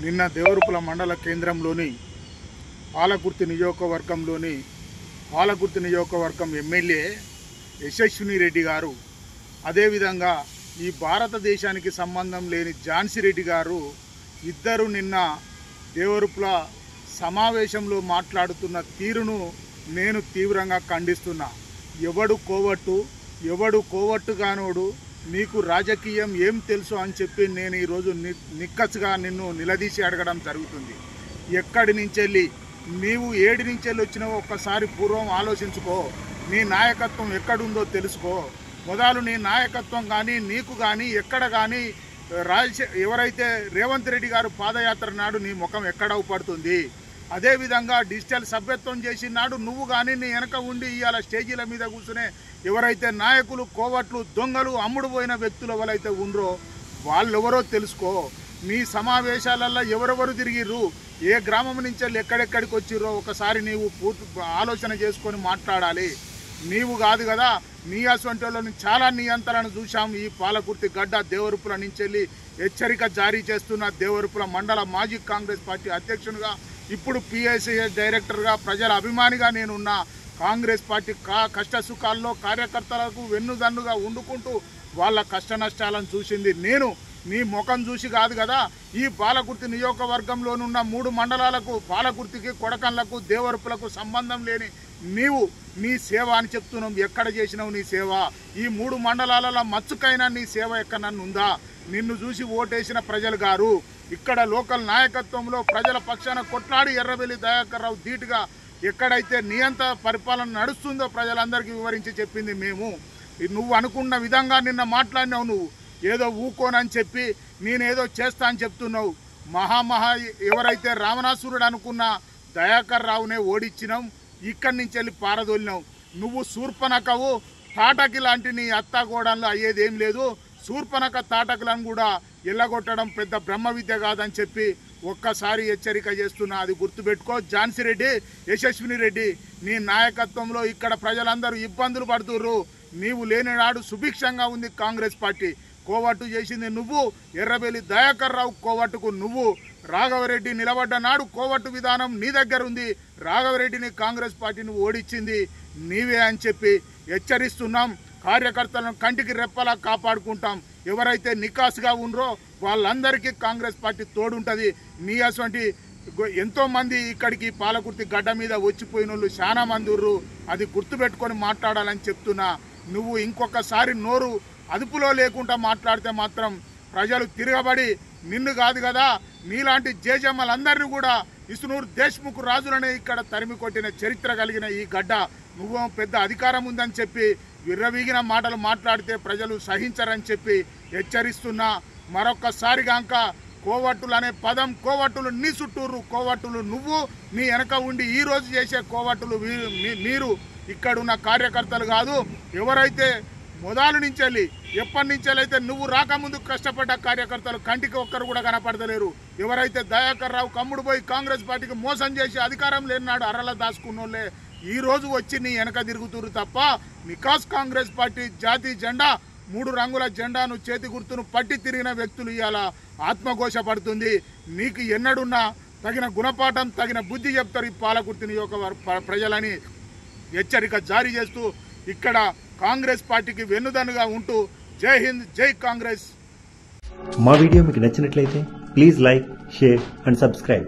నిన్న దేవరుపుల మండల కేంద్రంలోని పాలకుర్తి నియోజకవర్గం ఎమ్మెల్యే యశస్విని రెడ్డి గారు, అదేవిధంగా ఈ భారతదేశానికి సంబంధం లేని ఝాన్సీ రెడ్డి గారు ఇద్దరు నిన్న దేవరుపుల సమావేశంలో మాట్లాడుతున్న తీరును నేను తీవ్రంగా ఖండిస్తున్నా. ఎవడు కోవట్టుగానోడు, నీకు రాజకీయం ఏం తెలుసు అని చెప్పి నేను ఈరోజు నిక్కచ్చుగా నిన్ను నిలదీసి అడగడం జరుగుతుంది. ఎక్కడి నుంచెళ్ళి నీవు ఏడి నుంచెళ్ళి వచ్చినావో ఒక్కసారి పూర్వం ఆలోచించుకో. నీ నాయకత్వం ఎక్కడుందో తెలుసుకో. మొదలు నీ నాయకత్వం కానీ నీకు కానీ ఎక్కడ కానీ ఎవరైతే రేవంత్ రెడ్డి గారు పాదయాత్ర నాడు నీ ముఖం ఎక్కడ అవుపడుతుంది. అదేవిధంగా డిజిటల్ సభ్యత్వం చేసిన నాడు నువ్వు కానీ నీ వెనక ఉండి ఇవాళ స్టేజీల మీద కూర్చునే ఎవరైతే నాయకులు, కోవట్లు, దొంగలు, అమ్ముడు పోయిన వ్యక్తులు ఎవరైతే ఉండరో వాళ్ళెవరో తెలుసుకో. నీ సమావేశాలలో ఎవరెవరు తిరిగిర్రు, ఏ గ్రామం నుంచి ఎక్కడెక్కడికి వచ్చిర్రో ఒకసారి నీవు పూర్తి ఆలోచన చేసుకొని మాట్లాడాలి. నీవు కాదు కదా, నీ అసొంటోళ్ళని చాలా నియంత్రణను చూశాం. ఈ పాలకుర్తి గడ్డ దేవరుపుల నుంచి హెచ్చరిక జారీ చేస్తున్న దేవరుపుల మండల మాజీ కాంగ్రెస్ పార్టీ అధ్యక్షునిగా, ఇప్పుడు పిఎస్సిఎస్ డైరెక్టర్గా, ప్రజల అభిమానిగా నేనున్నా. కాంగ్రెస్ పార్టీ కష్ట సుఖాల్లో కార్యకర్తలకు వెన్నుదన్నుగా వండుకుంటూ వాళ్ళ కష్ట నష్టాలను చూసింది నేను. నీ ముఖం చూసి కాదు కదా. ఈ పాలకుర్తి నియోజకవర్గంలోనున్న 3 మండలాలకు, పాలకుర్తికి, కొడకన్లకు, దేవరుపులకు సంబంధం లేని నీవు నీ సేవ అని చెప్తున్నావు. ఎక్కడ చేసినావు నీ సేవ? ఈ 3 మండలాలలో మచ్చుకైనా నీ సేవ ఎక్కడన్నా ఉందా? నిన్ను చూసి ఓటేసిన ప్రజలు గారు, ఇక్కడ లోకల్ నాయకత్వంలో ప్రజల పక్షాన కొట్లాడి ఎర్రబెల్లి దయాకర్ రావు ధీటుగా ఎక్కడైతే నియంత పరిపాలన నడుస్తుందో ప్రజలందరికీ వివరించి చెప్పింది మేము. నువ్వు అనుకున్న విధంగా నిన్న మాట్లాడినావు. నువ్వు ఏదో ఊకోనని చెప్పి నేనేదో చేస్తా అని చెప్తున్నావు. ఎవరైతే రావణాసురుడు అనుకున్న దయాకర్ రావునే ఓడించినావు. ఇక్కడి నుంచి వెళ్ళి పారదోలినావు. నువ్వు శూర్పణఖవు, తాటకి లాంటి నీ అత్తాగోడల్లో అయ్యేదేం లేదు. శూర్పణఖ తాటకులను కూడా ఎల్లగొట్టడం పెద్ద బ్రహ్మ విద్య కాదని చెప్పి ఒక్కసారి హెచ్చరిక చేస్తున్నా. అది గుర్తుపెట్టుకో. ఝాన్సీ రెడ్డి, యశస్విని రెడ్డి, నీ నాయకత్వంలో ఇక్కడ ప్రజలందరూ ఇబ్బందులు పడుతుర్రు. నీవు లేని నాడు సుభిక్షంగా ఉంది కాంగ్రెస్ పార్టీ. కోవట్టు చేసింది నువ్వు, ఎర్రబెల్లి దయాకర్ రావు కోవట్టుకు నువ్వు. రాఘవరెడ్డి నిలబడ్డ నాడు కోవట్టు విధానం నీ దగ్గర ఉంది. రాఘవరెడ్డిని కాంగ్రెస్ పార్టీని ఓడించింది నీవే అని చెప్పి హెచ్చరిస్తున్నాం. కార్యకర్తలను కంటికి రెప్పలా కాపాడుకుంటాం. ఎవరైతే నికాసుగా ఉండరో వాళ్ళందరికీ కాంగ్రెస్ పార్టీ తోడుంటుంది. నీ అటువంటి ఎంతోమంది ఇక్కడికి పాలకుర్తి గడ్డ మీద వచ్చిపోయిన వాళ్ళు చాలా మంది ఉర్రు. అది గుర్తుపెట్టుకొని మాట్లాడాలని చెప్తున్నా. నువ్వు ఇంకొకసారి నోరు అదుపులో లేకుండా మాట్లాడితే మాత్రం ప్రజలు తిరగబడి నిన్ను కాదు కదా, నీలాంటి జేజమ్మలందరినీ కూడా ఇసునూరు దేశ్ముఖ్ రాజులనే ఇక్కడ తరిమి కొట్టిన చరిత్ర కలిగిన ఈ గడ్డ, నువ్వు పెద్ద అధికారం ఉందని చెప్పి విర్రవీగిన మాటలు మాట్లాడితే ప్రజలు సహించరని చెప్పి హెచ్చరిస్తున్నా. మరొక్కసారిగాక కోవట్టులు అనే పదం, కోవట్టులు నీ చుట్టూరు, కోవట్టులు నువ్వు, నీ వెనక ఉండి ఈరోజు చేసే కోవట్టులు మీరు. ఇక్కడున్న కార్యకర్తలు కాదు, ఎవరైతే మొదలు నుంచి ఎప్పటి నుంచెలైతే నువ్వు రాకముందు కష్టపడ్డ కార్యకర్తలు కంటికి ఒక్కరు కూడా కనపడతలేరు. ఎవరైతే దయాకర్ రావు కమ్ముడు పోయి కాంగ్రెస్ పార్టీకి మోసం చేసి అధికారం లేనినాడు అర్రల దాచుకున్నోళ్ళే ఈరోజు వచ్చి నీ వెనక తిరుగుతురు తప్ప నికాస్ కాంగ్రెస్ పార్టీ జాతీయ జెండా 3 రంగుల జెండాను చేతి గుర్తును పట్టి తిరిగిన వ్యక్తులు ఇవాళ ఆత్మఘోష పడుతుంది. నీకు ఎన్నడున్నా తగిన గుణపాఠం, తగిన బుద్ధి చెప్తారు ఈ పాలకుర్తి నియోజకవర్గ ప్రజలని హెచ్చరిక జారీ చేస్తూ ఇక్కడ కాంగ్రెస్ పార్టీకి వెన్నుదన్నుగా ఉంటూ జై హింద్, జై కాంగ్రెస్. మా వీడియో మీకు నచ్చినట్లయితే please like, share and subscribe.